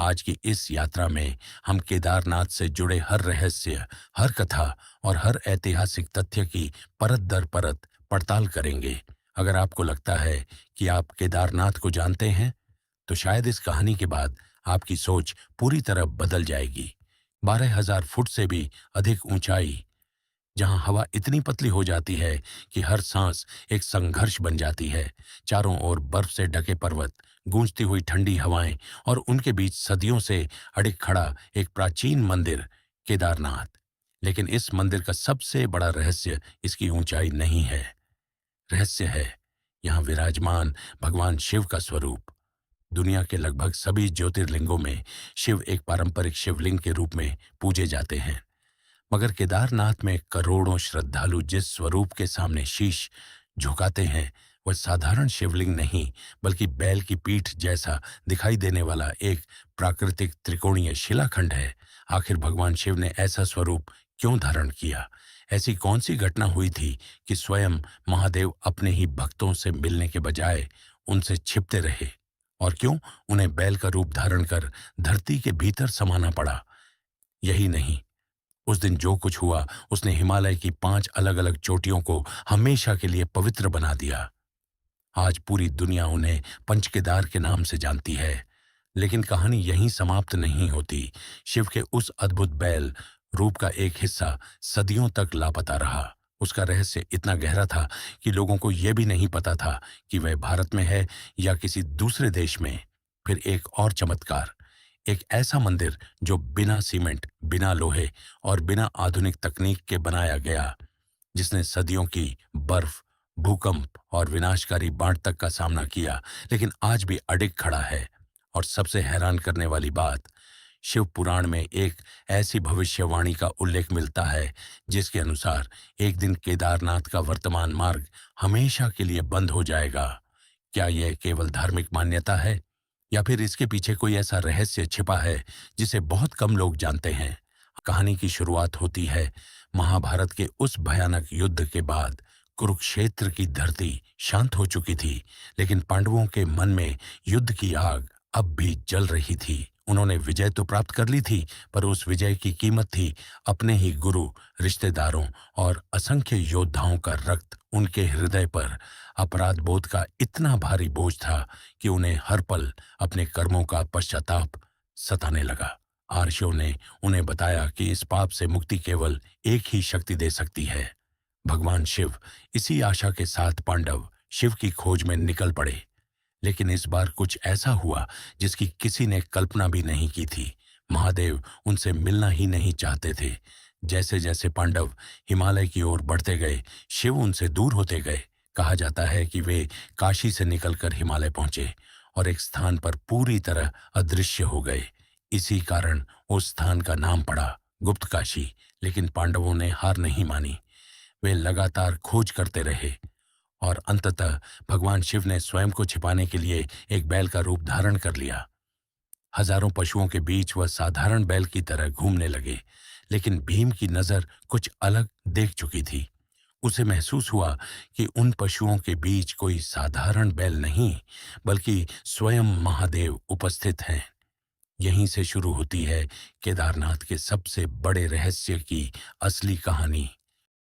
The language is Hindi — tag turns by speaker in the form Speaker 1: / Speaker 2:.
Speaker 1: आज की इस यात्रा में हम केदारनाथ से जुड़े हर रहस्य, हर कथा और हर ऐतिहासिक तथ्य की परत दर परत पड़ताल करेंगे। अगर आपको लगता है कि आप केदारनाथ को जानते हैं, तो शायद इस कहानी के बाद आपकी सोच पूरी तरह बदल जाएगी। 12,000 फुट से भी अधिक ऊंचाई, जहां हवा इतनी पतली हो जाती है कि हर सांस एक संघर्ष बन जाती है। चारों ओर बर्फ से ढके पर्वत, गूंजती हुई ठंडी हवाएं और उनके बीच सदियों से अड़िग खड़ा एक प्राचीन मंदिर, केदारनाथ। लेकिन इस मंदिर का सबसे बड़ा रहस्य इसकी ऊंचाई नहीं है। रहस्य है यहाँ विराजमान भगवान शिव का स्वरूप। दुनिया के लगभग सभी ज्योतिर्लिंगों में शिव एक पारंपरिक शिवलिंग के रूप में पूजे जाते हैं, मगर केदारनाथ में करोड़ों श्रद्धालु जिस स्वरूप के सामने शीश झुकाते हैं, वह साधारण शिवलिंग नहीं, बल्कि बैल की पीठ जैसा दिखाई देने वाला एक प्राकृतिक त्रिकोणीय शिलाखंड है। आखिर भगवान शिव ने ऐसा स्वरूप क्यों धारण किया? ऐसी कौन सी घटना हुई थी कि स्वयं महादेव अपने ही भक्तों से मिलने के बजाय उनसे छिपते रहे? और क्यों उन्हें बैल का रूप धारण कर धरती के भीतर समाना पड़ा? यही नहीं, उस दिन जो कुछ हुआ उसने हिमालय की 5 अलग अलग चोटियों को हमेशा के लिए पवित्र बना दिया। आज पूरी दुनिया उन्हें पंचकेदार के नाम से जानती है। लेकिन कहानी यहीं समाप्त नहीं होती। शिव के उस अद्भुत बैल रूप का एक हिस्सा सदियों तक लापता रहा। उसका रहस्य इतना गहरा था कि लोगों को यह भी नहीं पता था कि वह भारत में है या किसी दूसरे देश में। फिर एक और चमत्कार, एक ऐसा मंदिर जो बिना सीमेंट, बिना लोहे और बिना आधुनिक तकनीक के बनाया गया, जिसने सदियों की बर्फ, भूकंप और विनाशकारी बाढ़ तक का सामना किया, लेकिन आज भी अडिग खड़ा है। और सबसे हैरान करने वाली बात, शिव पुराण में एक ऐसी भविष्यवाणी का उल्लेख मिलता है जिसके अनुसार एक दिन केदारनाथ का वर्तमान मार्ग हमेशा के लिए बंद हो जाएगा। क्या यह केवल धार्मिक मान्यता है, या फिर इसके पीछे कोई ऐसा रहस्य छिपा है जिसे बहुत कम लोग जानते हैं? कहानी की शुरुआत होती है महाभारत के उस भयानक युद्ध के बाद। कुरुक्षेत्र की धरती शांत हो चुकी थी, लेकिन पांडवों के मन में युद्ध की आग अब भी जल रही थी। उन्होंने विजय तो प्राप्त कर ली थी, पर उस विजय की कीमत थी अपने ही गुरु, रिश्तेदारों और असंख्य योद्धाओं का रक्त। उनके हृदय पर अपराध बोध का इतना भारी बोझ था कि उन्हें हर पल अपने कर्मों का पश्चाताप सताने लगा। आर्षियों ने उन्हें बताया कि इस पाप से मुक्ति केवल एक ही शक्ति दे सकती है, भगवान शिव। इसी आशा के साथ पांडव शिव की खोज में निकल पड़े। लेकिन इस बार कुछ ऐसा हुआ जिसकी किसी ने कल्पना भी नहीं की थी। महादेव उनसे मिलना ही नहीं चाहते थे। जैसे जैसे पांडव हिमालय की ओर बढ़ते गए, शिव उनसे दूर होते गए। कहा जाता है कि वे काशी से निकलकर हिमालय पहुंचे और एक स्थान पर पूरी तरह अदृश्य हो गए। इसी कारण उस स्थान का नाम पड़ा गुप्त काशी। लेकिन पांडवों ने हार नहीं मानी। वे लगातार खोज करते रहे और अंततः भगवान शिव ने स्वयं को छिपाने के लिए एक बैल का रूप धारण कर लिया। हजारों पशुओं के बीच वह साधारण बैल की तरह घूमने लगे, लेकिन भीम की नजर कुछ अलग देख चुकी थी। उसे महसूस हुआ कि उन पशुओं के बीच कोई साधारण बैल नहीं, बल्कि स्वयं महादेव उपस्थित हैं। यहीं से शुरू होती है केदारनाथ के सबसे बड़े रहस्य की असली कहानी।